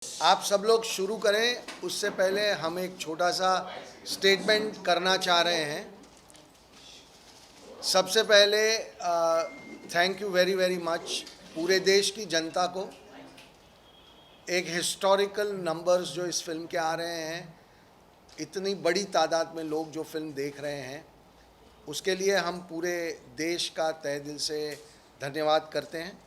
आप सब लोग शुरू करें उससे पहले हम एक छोटा सा स्टेटमेंट करना चाह रहे हैं। सबसे पहले thank you very very much पूरे देश की जनता को। एक हिस्टोरिकल नंबर्स जो इस फिल्म के आ रहे हैं, इतनी बड़ी तादाद में लोग जो फिल्म देख रहे हैं, उसके लिए हम पूरे देश का तहे दिल से धन्यवाद करते हैं।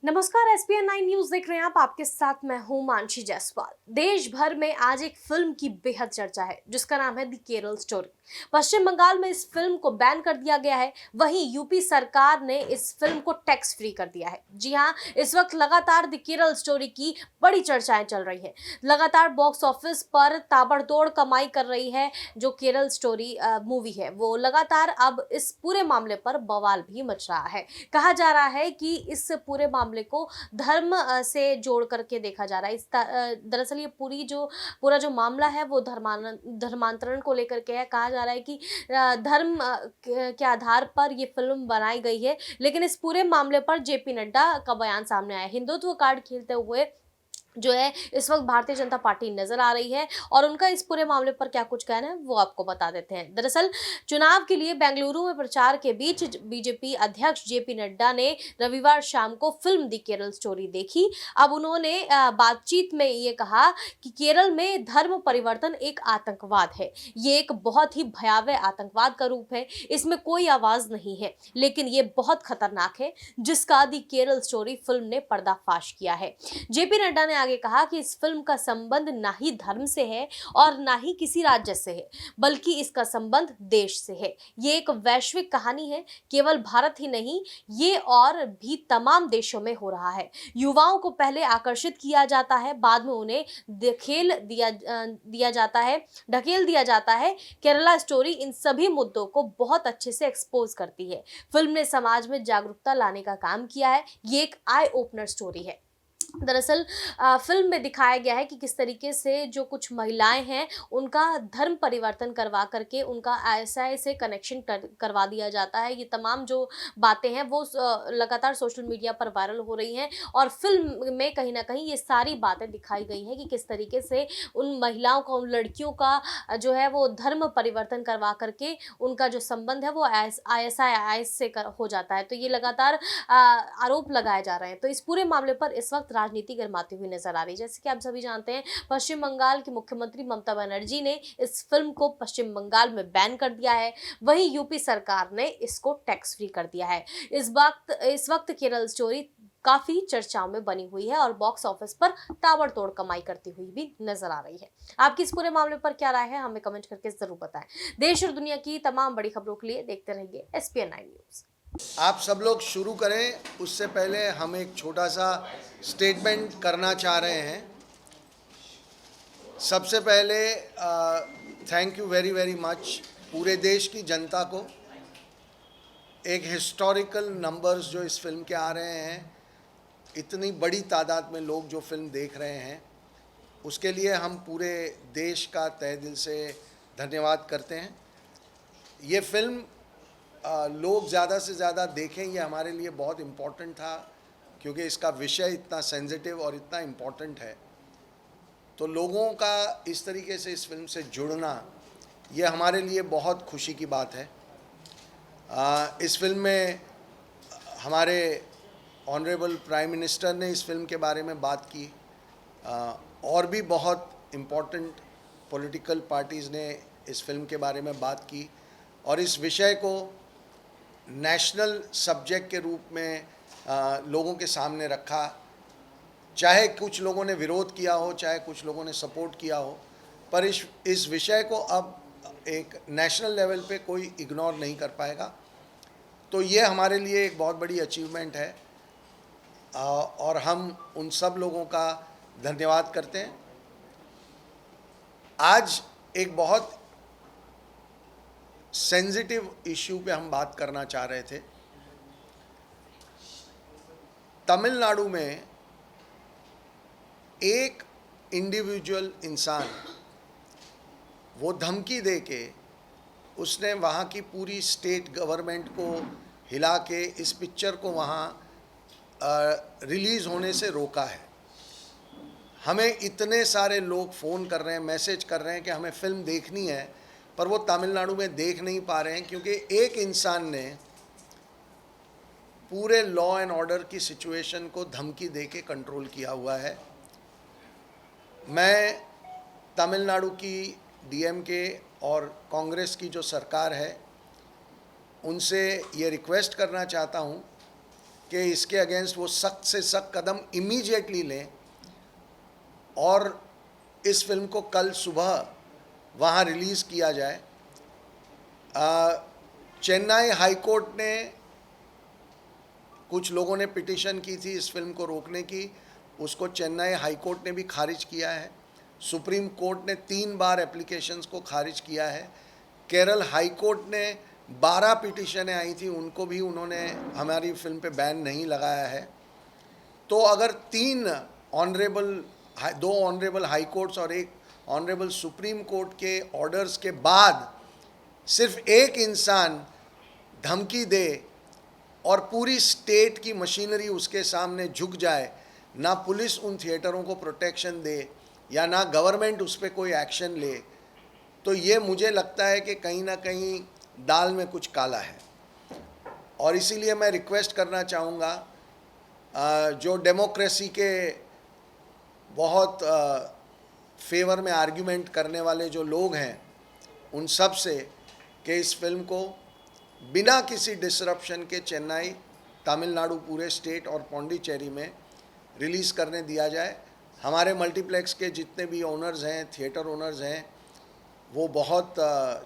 नमस्कार, एसपीएन 9 न्यूज देख रहे हैं आप। आपके साथ मैं हूं मानसी जायसवाल। देश भर में आज एक फिल्म की बेहद चर्चा है जिसका नाम है द केरल स्टोरी। पश्चिम बंगाल में इस फिल्म को बैन कर दिया गया है, वहीं यूपी सरकार ने इस फिल्म को टैक्स फ्री कर दिया है। जी हां, इस वक्त लगातार द केरल स्टोरी की बड़ी चर्चाएं चल रही है। लगातार बॉक्स ऑफिस पर ताबड़तोड़ कमाई कर रही है जो केरल स्टोरी मूवी है। वो लगातार अब इस पूरे मामले पर बवाल भी मच रहा है। कहा जा रहा है कि इस पूरे मामले को धर्म से जोड़ करके देखा जा रहा है। दरअसल ये पूरा जो मामला है वो धर्मांतरण को लेकर के है। कहा जा रहा है कि धर्म के आधार पर ये फिल्म बनाई गई है, लेकिन इस पूरे मामले पर जेपी नड्डा का बयान सामने आया। हिंदुत्व कार्ड खेलते हुए जो है इस वक्त भारतीय जनता पार्टी नजर आ रही है और उनका इस पूरे मामले पर क्या कुछ कहना है वो आपको बता देते हैं। दरअसल चुनाव के लिए बेंगलुरु में प्रचार के बीच बीजेपी अध्यक्ष जेपी नड्डा ने रविवार शाम को फिल्म दी केरल स्टोरी देखी। अब उन्होंने बातचीत में ये कहा कि केरल में धर्म परिवर्तन एक आतंकवाद है। ये एक बहुत ही भयावह आतंकवाद का रूप है। इसमें कोई आवाज नहीं है, लेकिन ये बहुत खतरनाक है जिसका दी केरल स्टोरी फिल्म ने पर्दाफाश किया है। जेपी नड्डा ने आगे कहा कि इस फिल्म का संबंध ना ही धर्म से है और ना ही किसी राज्य से है, बल्कि इसका संबंध देश से है। ये एक वैश्विक कहानी है, केवल भारत ही नहीं, ये और भी तमाम देशों में हो रहा है। युवाओं को पहले आकर्षित किया जाता है, बाद में उन्हें ढकेल दिया जाता है। केरला स्टोरी इन सभी मुद्दों को बहुत अच्छे से एक्सपोज करती है। फिल्म ने समाज में जागरूकता लाने का काम किया है। ये एक आई ओपनर स्टोरी है। दरअसल फिल्म में दिखाया गया है कि किस तरीके से जो कुछ महिलाएं हैं उनका धर्म परिवर्तन करवा करके उनका आईएसआई से कनेक्शन करवा दिया जाता है। ये तमाम जो बातें हैं वो लगातार सोशल मीडिया पर वायरल हो रही हैं और फिल्म में कहीं ना कहीं ये सारी बातें दिखाई गई हैं कि किस तरीके से उन महिलाओं का, उन लड़कियों का जो है वो धर्म परिवर्तन करवा करके उनका जो संबंध है वो आईएसआई से हो जाता है। तो ये लगातार आरोप लगाए जा रहे हैं। तो इस पूरे मामले पर इस वक्त राजनीति गर्माती हुई नजर आ रही है। जैसे कि आप सभी जानते हैं, पश्चिम बंगाल की मुख्यमंत्री ममता बनर्जी ने इस फिल्म को पश्चिम बंगाल में बैन कर दिया है, वहीं यूपी सरकार ने इसको टैक्स फ्री कर दिया है। इस वक्त केरल स्टोरी काफी चर्चाओं में बनी हुई है और बॉक्स ऑफिस पर ताबड़तोड़ कमाई करती हुई भी नजर आ रही है। आपकी इस पूरे मामले पर क्या राय है, हमें कमेंट करके जरूर बताएं। देश और दुनिया की तमाम बड़ी खबरों के लिए देखते रहिए एसपीएन 9 न्यूज। आप सब लोग शुरू करें उससे पहले हम एक छोटा सा स्टेटमेंट करना चाह रहे हैं। सबसे पहले thank you very very much पूरे देश की जनता को। एक हिस्टोरिकल नंबर्स जो इस फिल्म के आ रहे हैं, इतनी बड़ी तादाद में लोग जो फिल्म देख रहे हैं, उसके लिए हम पूरे देश का तहे दिल से धन्यवाद करते हैं। ये फिल्म लोग ज़्यादा से ज़्यादा देखें, ये हमारे लिए बहुत इम्पोर्टेंट था क्योंकि इसका विषय इतना सेंसिटिव और इतना इम्पोर्टेंट है। तो लोगों का इस तरीके से इस फिल्म से जुड़ना, ये हमारे लिए बहुत खुशी की बात है। इस फिल्म में हमारे ऑनरेबल प्राइम मिनिस्टर ने इस फिल्म के बारे में बात की, और भी बहुत इम्पोर्टेंट पॉलिटिकल पार्टीज़ ने इस फिल्म के बारे में बात की और इस विषय को नेशनल सब्जेक्ट के रूप में लोगों के सामने रखा। चाहे कुछ लोगों ने विरोध किया हो, चाहे कुछ लोगों ने सपोर्ट किया हो, पर इस विषय को अब एक नेशनल लेवल पे कोई इग्नोर नहीं कर पाएगा। तो ये हमारे लिए एक बहुत बड़ी अचीवमेंट है और हम उन सब लोगों का धन्यवाद करते हैं। आज एक बहुत सेंसिटिव इश्यू पे हम बात करना चाह रहे थे। तमिलनाडु में एक इंडिविजुअल इंसान वो धमकी दे के उसने वहाँ की पूरी स्टेट गवर्नमेंट को हिला के इस पिक्चर को वहाँ रिलीज़ होने से रोका है। हमें इतने सारे लोग फ़ोन कर रहे हैं, मैसेज कर रहे हैं कि हमें फ़िल्म देखनी है, पर वो तमिलनाडु में देख नहीं पा रहे हैं क्योंकि एक इंसान ने पूरे लॉ एंड ऑर्डर की सिचुएशन को धमकी दे के कंट्रोल किया हुआ है। मैं तमिलनाडु की डीएमके और कांग्रेस की जो सरकार है उनसे ये रिक्वेस्ट करना चाहता हूँ कि इसके अगेंस्ट वो सख्त से सख्त कदम इमीडिएटली लें और इस फिल्म को कल सुबह वहाँ रिलीज़ किया जाए। चेन्नई हाई कोर्ट ने, कुछ लोगों ने पिटीशन की थी इस फिल्म को रोकने की, उसको चेन्नई हाई कोर्ट ने भी खारिज किया है। सुप्रीम कोर्ट ने 3 बार एप्लीकेशंस को खारिज किया है। केरल हाई कोर्ट ने 12 पिटीशनें आई थी, उनको भी उन्होंने हमारी फिल्म पे बैन नहीं लगाया है। तो अगर 2 ऑनरेबल हाई कोर्ट्स और 1 ऑनरेबल सुप्रीम कोर्ट के ऑर्डर्स के बाद सिर्फ एक इंसान धमकी दे और पूरी स्टेट की मशीनरी उसके सामने झुक जाए, ना पुलिस उन थिएटरों को प्रोटेक्शन दे या ना गवर्नमेंट उस पर कोई एक्शन ले, तो ये मुझे लगता है कि कहीं ना कहीं दाल में कुछ काला है। और इसीलिए मैं रिक्वेस्ट करना चाहूँगा जो डेमोक्रेसी के बहुत फेवर में आर्ग्यूमेंट करने वाले जो लोग हैं उन सब से कि इस फिल्म को बिना किसी डिसरप्शन के चेन्नई, तमिलनाडु पूरे स्टेट और पौंडीचेरी में रिलीज़ करने दिया जाए। हमारे मल्टीप्लेक्स के जितने भी ओनर्स हैं, थिएटर ओनर्स हैं, वो बहुत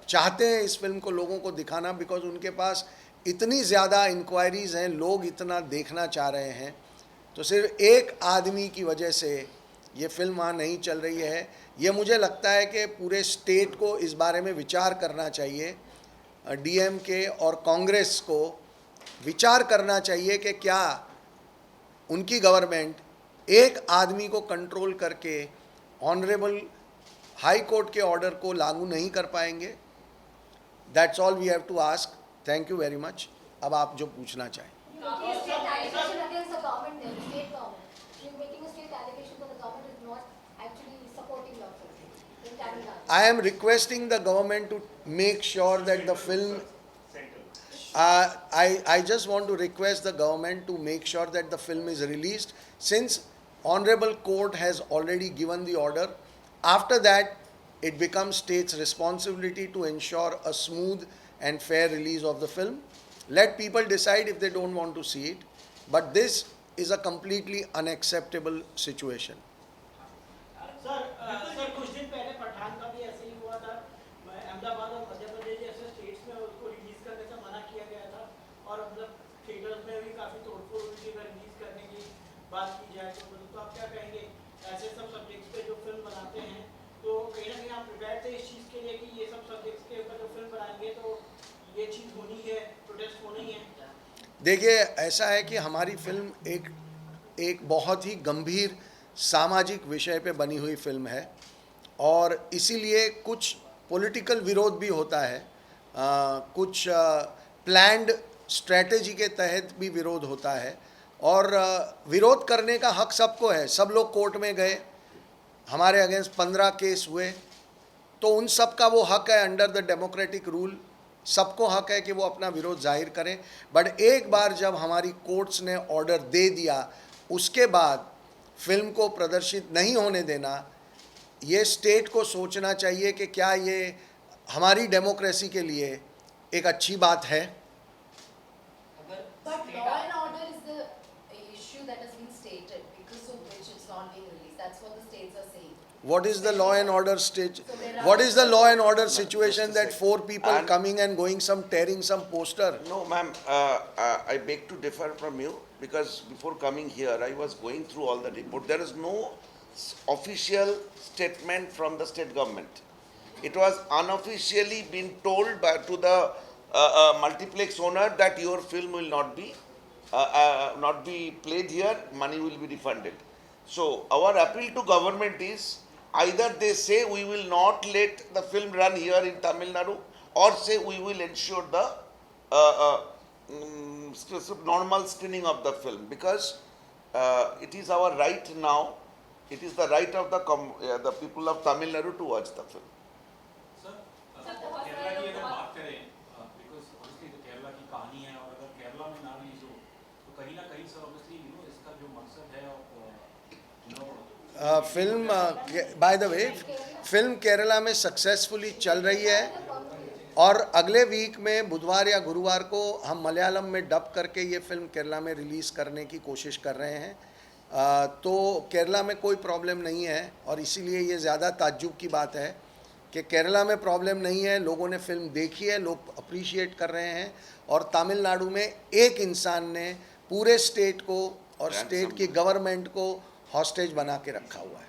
चाहते हैं इस फिल्म को लोगों को दिखाना, बिकॉज उनके पास इतनी ज़्यादा इंक्वायरीज़ हैं, लोग इतना देखना चाह रहे हैं। तो सिर्फ एक आदमी की वजह से ये फिल्म वहाँ नहीं चल रही है। ये मुझे लगता है कि पूरे स्टेट को इस बारे में विचार करना चाहिए। डीएमके और कांग्रेस को विचार करना चाहिए कि क्या उनकी गवर्नमेंट एक आदमी को कंट्रोल करके ऑनरेबल हाई कोर्ट के ऑर्डर को लागू नहीं कर पाएंगे। That's all we have to ask. Thank you very much. अब आप जो पूछना चाहें। I am requesting the government to make sure that the film. I just want to request the government to make sure that the film is released, since Honorable Court has already given the order. After that, it becomes state's responsibility to ensure a smooth and fair release of the film. Let people decide if they don't want to see it, but this is a completely unacceptable situation. Sir कुछ दिन पहले पठान का भी ऐसे ही हुआ था। अहमदाबाद और मध्य प्रदेश जैसे स्टेट्स में उसको रिलीज करने से मना किया गया था और मतलब थिएटर्स में भी काफी तोड़फोड़ हुई थी। अगर रिलीज करने की बात की जाए तो आप क्या कहेंगे ऐसे सब सब्जेक्ट्स पे जो फिल्म बनाते हैं? तो कहीं ना कहीं आप प्रिपेयर थे इस चीज़ के लिए कि ये सब सब्जेक्ट्स के ऊपर जो फिल्म बनाएंगे तो ये चीज़ होनी है, प्रोटेस्ट होनी है? देखिए, ऐसा है कि हमारी फिल्म एक बहुत ही गंभीर सामाजिक विषय पे बनी हुई फिल्म है और इसीलिए कुछ पॉलिटिकल विरोध भी होता है, कुछ प्लान्ड स्ट्रैटेजी के तहत भी विरोध होता है और विरोध करने का हक सबको है। सब लोग कोर्ट में गए, हमारे अगेंस्ट 15 केस हुए, तो उन सब का वो हक है अंडर द डेमोक्रेटिक रूल। सबको हक है कि वो अपना विरोध जाहिर करें। बट एक बार जब हमारी कोर्ट्स ने ऑर्डर दे दिया, उसके बाद फिल्म को प्रदर्शित नहीं होने देना, ये स्टेट को सोचना चाहिए कि क्या ये हमारी डेमोक्रेसी के लिए एक अच्छी बात है। But law and order is the issue that has been stated, because of which it's not being released. That's what the states are saying. What is the law and order state? What is the law and order situation that 4 people coming and going, some tearing some poster? No, ma'am, I beg to differ from you, because before coming here, I was going through all the report. There is no official statement from the state government. It was unofficially been told to the multiplex owner that your film will not be played here, money will be refunded. So our appeal to government is either they say we will not let the film run here in Tamil Nadu, or say we will ensure the normal screening of the film, because it is our right now. It is the right of the people of Tamil Nadu to watch the film. Sir Kerala की अगर बात करें, because obviously तो केरला की कहानी है, और अगर केरला में ना रिलीज हो तो कहीं ना कहीं सर ऑब्वियसली इसका जो मकसद है film by the way film Kerala में सक्सेसफुली चल रही है और अगले वीक में बुधवार या गुरुवार को हम मलयालम में डब करके ये फिल्म केरला में रिलीज़ करने की कोशिश कर रहे हैं। तो केरला में कोई प्रॉब्लम नहीं है और इसीलिए ये ज़्यादा ताज्जुब की बात है कि केरला में प्रॉब्लम नहीं है। लोगों ने फिल्म देखी है, लोग अप्रिशिएट कर रहे हैं और तमिलनाडु में एक इंसान ने पूरे स्टेट को और स्टेट की गवर्नमेंट को हॉस्टेज बना के रखा हुआ है।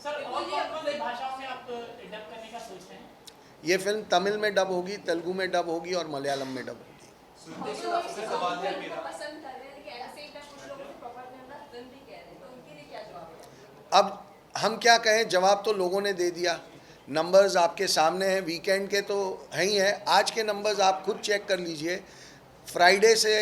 सर और कौन सी भाषाओं में आप डब करने का सोचते हैं? ये फिल्म तमिल में डब होगी, तेलुगु में डब होगी और मलयालम में डब होगी। सवाल है मेरा, पसंद कर रहे हैं लेकिन ऐसे ही कुछ लोग प्रोपेगेंडा फिल्म भी कह रहे हैं, तो उनके लिए क्या जवाब है? अब हम क्या कहें, जवाब तो लोगों ने दे दिया। नंबर्स आपके सामने हैं, वीकेंड के तो हैं ही हैं। आज के नंबर्स आप खुद चेक कर लीजिए। फ्राइडे से